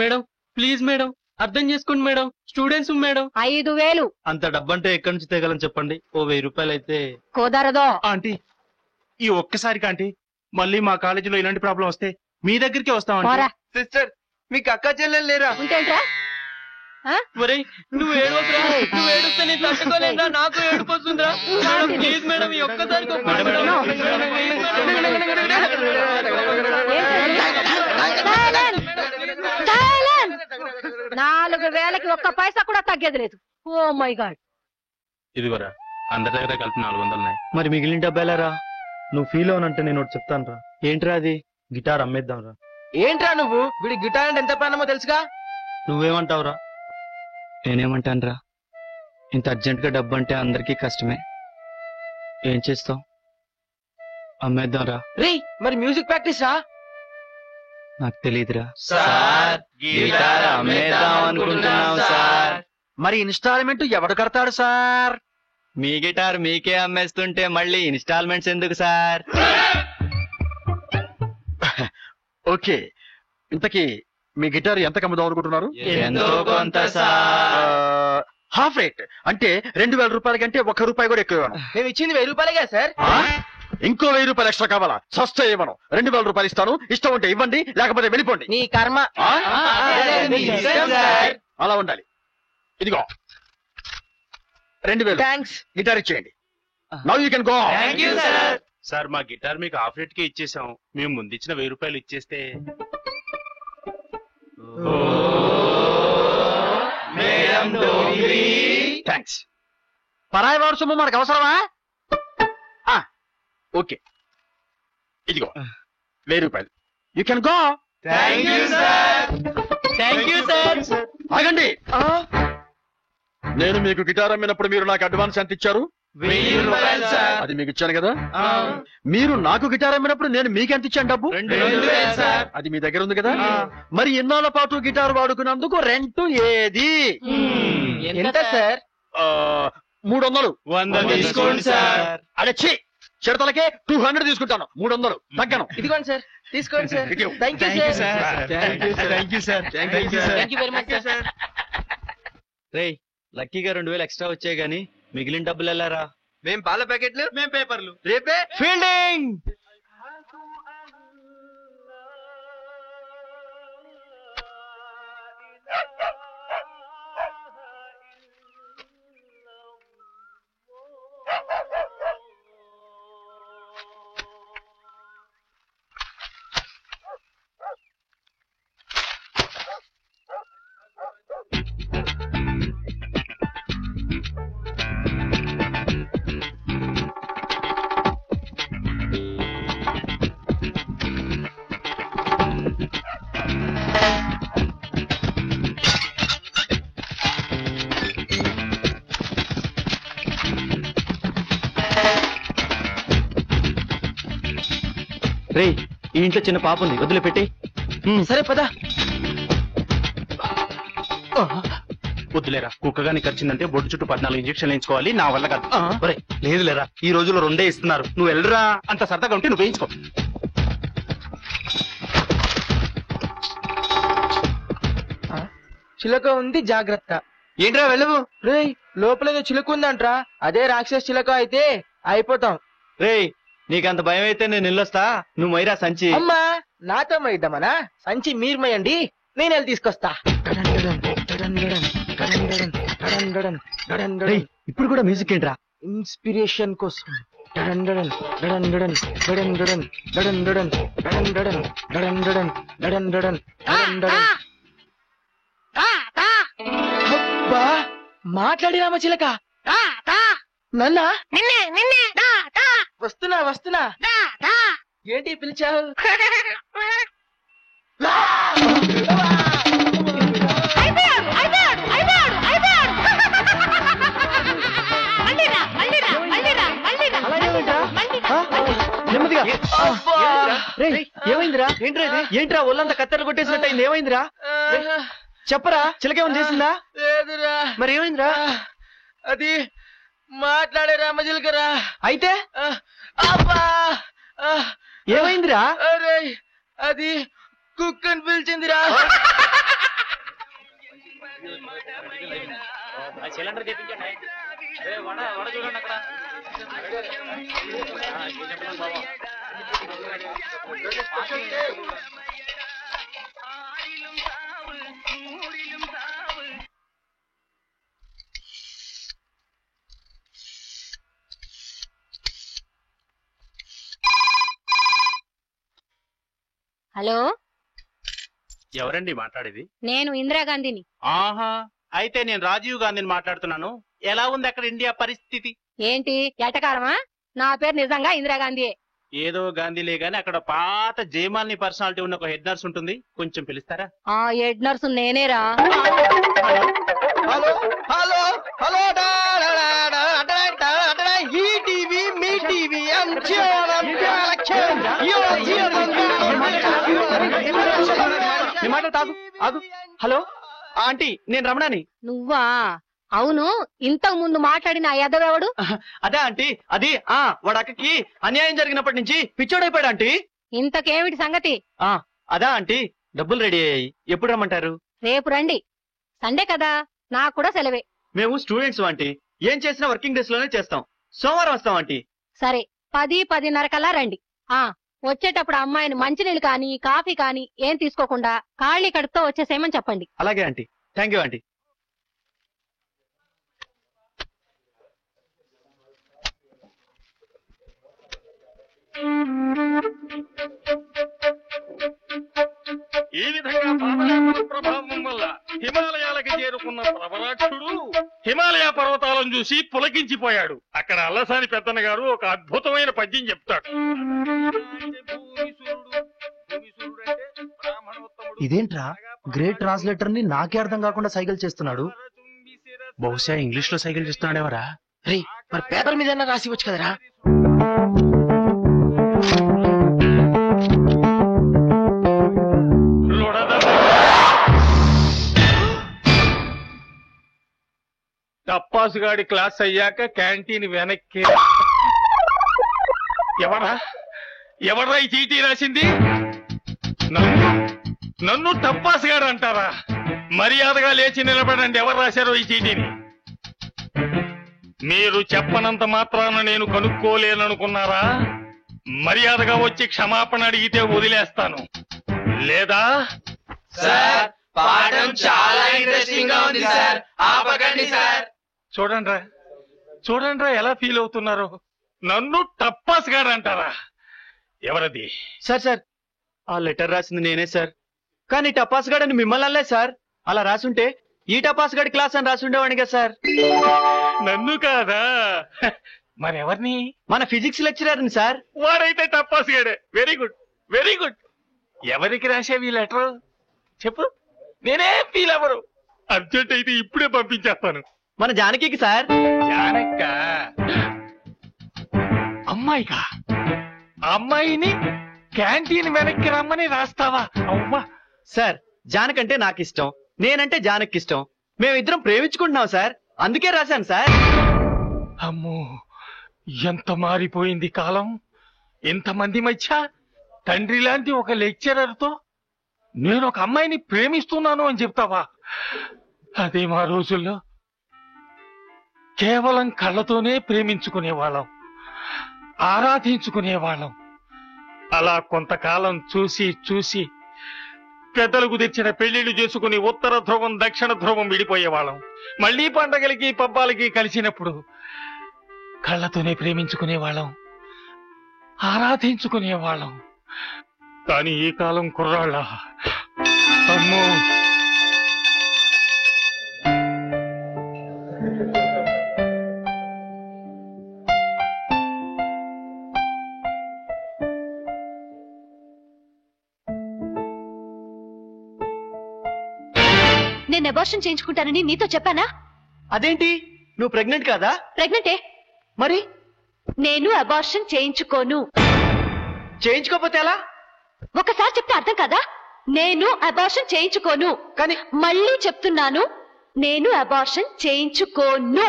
Madam please madam, అర్థం చేసుకోండి madam, students madam. 5000 అంత డబ్బంటే ఎక్కడి నుంచి తేగలని చెప్పండి. ఓ 1000 రూపాయలు అయితే. కుదరదో. ఆంటీ ఈ ఒక్కసారికి ఆంటీ, మళ్ళీ మా కాలేజీలో ఇలాంటి ప్రాబ్లం వస్తే మీ దగ్గరికి వస్తామండి. సిస్టర్ మీకు అక్క చెల్లెలు లేరా? ఉంటేంట్రా? ఒరేయ్ నువ్వు ఏడవకురా, నువ్వు ఏడుస్తే నేను తట్టుకోలేనురా, నాకు ఏడుపు వస్తుందిరా. మేడం ప్లీజ్ మేడం, ఈ ఒక్కసారి 4000కి ఒక్క పైసా కూడా తగ్గేది లేదు. Oh my God. ఇదిగోరా అందరి దగ్గర కలిపి 400 ఉన్నాయి. మరి మిగిలిన డబ్బాలారా? నువ్వు ఫీల్ అవునంటే నేను ఒకటి చెప్తాను రా. ఏంట్రా అది? గిటార్ అమ్మేద్దాం రా. ఏంట్రా నువ్వు? వీడి గిటార్ అంటే ఎంత ప్రాణమో తెలుసుగా. నువ్వేమంటావురా? నేనేమంటానురా, ఇంత అర్జెంట్ గా డబ్బు అంటే అందరికీ కష్టమే. ఏం చేస్తావు? అమ్మేద్దాం రా. రే మరి మ్యూజిక్ ప్రాక్టీస్ రా. నాకు తెలియదురా. సార్ గిటార్ అమ్మేద్దాం అనుకుంటున్నాం సార్. మరి ఇన్స్టాల్మెంట్ ఎవడు కడతాడు సార్? మీ గిటార్ మీకే అమ్మేస్తుంటే మళ్ళీ ఇన్స్టాల్మెంట్స్ ఎందుకు సార్? ఓకే, ఇంతకీ మీ గిటార్ ఎంత కమ్ముదాం అనుకుంటున్నారు? ఎంతో కొంత సార్. హాఫ్ రేట్ అంటే 2000 రూపాయల కంటే 1 రూపాయి కూడా ఎక్కువ. మేము ఇచ్చింది 1000 రూపాయలుగా సార్. ఇంకో 1000 రూపాయలు ఎక్స్ట్రా కావాలా? సస్తా ఇవ్వను, 2000 రూపాయలు ఇస్తాను. ఇష్టం ఉంటే ఇవ్వండి, లేకపోతే వెళ్ళిపోండి. నీ కర్మ. అలా ఉండాలి. ఇదిగో 2000 థ్యాంక్స్. గిటార్ ఇచ్చేయండి. Now you can go. Sir మా గిటార్ మీకు హాఫ్ రేట్ కి ఇచ్చేసాం. మేము ముందు ఇచ్చిన 1000 రూపాయలు ఇచ్చేస్తే. థ్యాంక్స్. పరాయి వాడు సొమ్ము మనకు అవసరమా? ఓకే, ఇదిగో 1000 రూపాయలు. You can go. ఆగండి. నేను మీకు గిటార్ అమ్మినప్పుడు మీరు నాకు అడ్వాన్స్ ఎంత ఇచ్చారు? 1000 రూపాయలు సార్. అది మీకు ఇచ్చాను కదా. మీరు నాకు గిటార్ అమ్మినప్పుడు నేను మీకు ఎంత ఇచ్చాను డబ్బు? 2000 సార్. అది మీ దగ్గర ఉంది కదా. మరి ఇన్నాళ్ళ పాటు గిటార్ వాడుకున్నందుకు రెంట్ ఏది? ఎంత సార్? 300. 100 తీసుకోండి సార్. అడచ్చి చిడతలకే 200 తీసుకుంటాను. 300 తగ్గను. ఇదిగోండి సార్, తీసుకోండి sir. Thank you sir. Thank you sir. Thank you very much sir. రేయ్ లక్కీగా 2000 ఎక్స్ట్రా వచ్చాయి గానీ మిగిలిన డబ్బులు వెళ్ళారా? మేము పాల ప్యాకెట్లు, మేము పేపర్లు. రేపే ఫీల్డింగ్. రే ఈ ఇంట్లో చిన్న పాప ఉంది, వదిలిపెట్టి. సరే పద. వద్దులేరా, కుక్కగాని ఖర్చిందంటే బొడ్డు చుట్టూ 14 ఇంజక్షన్లు వేయించుకోవాలి. నా వల్ల కాదు. లేదులేరా, ఈ రోజుల్లో 2 ఇస్తున్నారు. నువ్వు వెళ్ళరా. అంత సరదాగా ఉంటే నువ్వు వేయించుకో. చిలక ఉంది, జాగ్రత్త. ఏంట్రా వెళ్ళవు? రేయ్ లోపల చిలుక ఉందంట్రా. అదే రాక్షస చిలక అయితే అయిపోతాం. రే నీకంత భయం అయితే నేను వెళ్ళొస్తా, నువ్వు మైరా సంచి. అమ్మా నాతో మైద్దామనా? సంచి మీరు మయండి, నేను వెళ్ళి తీసుకొస్తా. ఇప్పుడు కూడా మ్యూజిక్ ఏంట్రా? ఇన్స్పిరేషన్ కోసం. అబ్బా మాట్లాడి రామ చిలక. నన్నా? వస్తున్నా. ఏంటి పిలిచావు? నెమ్మదిగా. ఏమైందిరా? ఏంట్రా ఒళ్ళంతా కత్తెరలు కొట్టేసినట్టు ఏమైందిరా? చెప్పరా, చిలకేమని చేసిందా? లేదురా. మరి ఏమైందిరా? అది మాట్లాడే రామచిలకరా. అయితే అబ్బా ఏమైందిరా? అరే అది కుక్కని పిలిచిందిరా. సిలిండర్ తెప్పించండి. వడ చూడండి అక్కడ. హలో, ఎవరండి మాట్లాడేది? నేను ఇందిరాగాంధీని. ఆహా, అయితే నేను రాజీవ్ గాంధీని మాట్లాడుతున్నాను. ఎలా ఉంది అక్కడ ఇండియా పరిస్థితి? ఏంటి ఎటకారమా? నా పేరు నిజంగా ఇందిరాగాంధీయే. ఏదో గాంధీలే గాని అక్కడ పాత జయమాలిని పర్సనాలిటీ ఉన్న ఒక హెడ్ నర్స్ ఉంటుంది, కొంచెం పిలుస్తారా? ఆ హెడ్ నర్స్ నేనేరా. హలో హలో హలో ఈటీవీ మీ టీవీ ఆగు. హలో ఆంటీ, నేను రమణాని. నువ్వా? అవును, ఇంతకు ముందు మాట్లాడిన ఆ ఎదవెవడు? అదే ఆంటీ, అది వాడు అక్కకి అన్యాయం జరిగినప్పటి నుంచి పిచ్చోడైపోయాడు ఆంటీ. ఇంతకేమిటి సంగతి? అదా ఆంటీ, డబ్బులు రెడీ అయ్యాయి. ఎప్పుడు రమ్మంటారు? రేపు రండి, సండే కదా, నాకు కూడా సెలవే. మేము స్టూడెంట్స్ ఆంటీ, ఏం చేసినా వర్కింగ్ డేస్ లోనే చేస్తాం. సోమవారం వస్తాం ఆంటీ. సరే, 10-10:30 కల్లా రండి. వచ్చేటప్పుడు అమ్మాయిని మంచినీళ్ళు కానీ కాఫీ కానీ ఏం తీసుకోకుండా ఖాళీ కడుపుతో వచ్చేసేయమని చెప్పండి. అలాగే ఆంటీ, థ్యాంక్ యూ ఆంటీ. ఈ విధంగా పాదయాత్ర ప్రభావం వల్ల హిమాలయాలకి చేరుకున్న ప్రవరాక్షుడు హిమాలయ పర్వతాలను చూసి పులకించిపోయాడు. అక్కడ అల్లసాని పెద్దన్న గారు ఒక అద్భుతమైన పద్యం చెప్తాడు. ఇదేంట్రా, గ్రేట్ ట్రాన్స్లేటర్ ని నాకే అర్థం కాకుండా సైకిల్ చేస్తున్నాడు. బహుశా ఇంగ్లీష్ లో సైకిల్ చేస్తున్నాడేవరా? రే, మరి పేపర్ మీద రాసి వచ్చు కదరా. టప్పాసుగాడి క్లాస్ అయ్యాక క్యాంటీన్ వెనక్కి. ఎవరా ఈ చీటీ రాసింది? నన్ను టప్పాసుగాడు అంటారా? మర్యాదగా లేచి నిలబడండి. ఎవరు రాశారో ఈ చీటీని? మీరు చెప్పనంత మాత్రాన నేను కనుక్కోలేననుకున్నారా? మర్యాదగా వచ్చి క్షమాపణ అడిగితే వదిలేస్తాను, లేదా సార్, పాఠం చాలా ఇంట్రెస్టింగ్ గా ఉంది సార్, ఆపకండి సార్. చూడండ్రా ఎలా ఫీల్ అవుతున్నారో. నన్ను టప్పాసుగాడు అంటారా? ఎవరది? సార్, ఆ లెటర్ రాసింది నేనే సార్. కానీ టపాస్ గాడని మిమ్మల్ని అల్లే సార్. అలా రాసుంటే ఈ టపాస్ గడి క్లాస్ అని రాసుండేవాడిగా సార్. నన్ను కాదా? మరెవరిని? మన ఫిజిక్స్ లెక్చరర్ని సార్. వాడైతే టప్పాసుగాడే. Very good, very good. ఎవరికి రాసేవి లెటర్ చెప్పు, నేనే ఫీల్ అవ్వరు. అర్జెంట్ అయితే ఇప్పుడే పంపించేస్తాను. మన జానకి సార్. జానక్క అమ్మాయిగా? అమ్మాయిని క్యాంటీన్ వెనక్కి రమ్మని రాస్తావా? అమ్మా సార్, జానకంటే నాకు ఇష్టం, నేనంటే జానకి ఇష్టం. మేమిద్దరం ప్రేమించుకుంటున్నాం సార్, అందుకే రాశాను సార్. అమ్మో, ఎంత మారిపోయింది కాలం. ఇంతమంది మధ్య తండ్రి లాంటి ఒక లెక్చరర్ తో నేను ఒక అమ్మాయిని ప్రేమిస్తున్నాను అని చెప్తావా? అదే మా రోజుల్లో కేవలం కళ్ళతోనే ప్రేమించుకునేవాళ్ళం, ఆరాధించుకునేవాళ్ళం. అలా కొంతకాలం చూసి పెద్దలకు తెచ్చిన పెళ్లిళ్లు చేసుకుని ఉత్తర ధ్రువం దక్షిణ ధ్రువం విడిపోయేవాళ్ళం. మళ్లీ పండగలకి పబ్బాలకి కలిసినప్పుడు కళ్ళతోనే ప్రేమించుకునేవాళ్ళం, ఆరాధించుకునేవాళ్ళం. కానీ ఈ కాలం కుర్రాళ్ళ, అమ్మో, నేను అబార్షన్ చేయించుకుంటానని నీతో చెప్పానా? అదేంటి, నువ్వు ప్రెగ్నెంట్ కాదా? ప్రెగ్నెంటే. మరి నేను అబార్షన్ చేయించుకోను. చేయించుకోకపోతే ఎలా? ఒకసారి చెప్తే అర్థం కదా? నేను అబార్షన్ చేయించుకోను. కానీ మళ్ళీ చెప్తున్నాను, నేను అబార్షన్ చేయించుకోను.